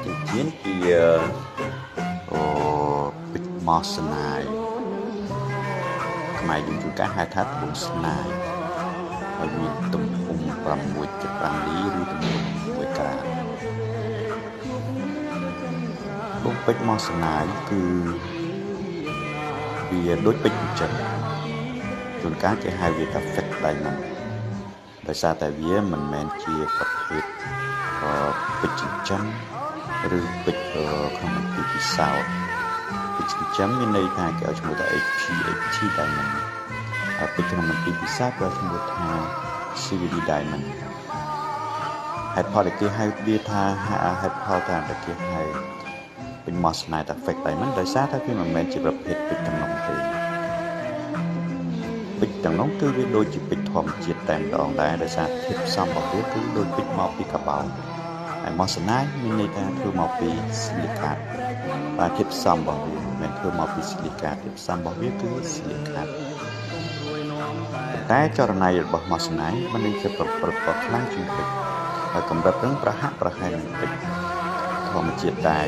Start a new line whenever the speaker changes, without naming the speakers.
ចិញ្ចៀនជាពេជ្រម៉ោះស្នាយខ្មែរយើងជួនកាលហៅថាត្បូងស្នាយហើយមានទំហំ 6.5 លីឬទំហំ1ក្រាមត្បូងពេជ្រម៉ោះស្នាយគឺវាដូចពេជ្រអញ្ចឹងជួនកាលគេហៅវាថា fake diamond ដោយសារតែវាមិនមែនជាប្រភេទពេជ្រចិញ្ចឹមឬពេជ្រក្នុងមន្ទីរពិសោធន៍ពេជ្រចិញ្ចឹមមានន័យថាគេឲ្យឈ្មោះថា HT diamond ហើយពេជ្រក្នុងមន្ទីរពិសោធន៍គេឲ្យឈ្មោះថា CVD diamond ហេតុផលដែលគេហៅវាថាហេតុផលថាគេហៅពេជ្រម៉ោះស្នាយថា fake diamond ដោយសារតែវាមិនមែនជាប្រភេទពេជ្រទំនងទេពេជ្រទាំងនោះគឺវាដូចជាពេជ្រធម្មជាតិតែម្ដងដែរដោយសារធាតុផ្សំរបស់វាគឺដូចពេជ្រមកពីកាបូនហើយម៉ោះស្នាយមានន័យថាធ្វើមកពីស៊ីលីកាតបាទធាតុផ្សំរបស់វាមិនធ្វើមកពីស៊ីលីកាតធាតុផ្សំរបស់វាគឺស៊ីលីកាតតែចរណៃរបស់ម៉ោះស្នាយมันនឹងជាប្រព្រឹត្តខ្លាំងជាងពេជ្រហើយកម្រិតនឹងប្រហាក់ប្រហែលនឹងពេជ្រធម្មជាតិដែរ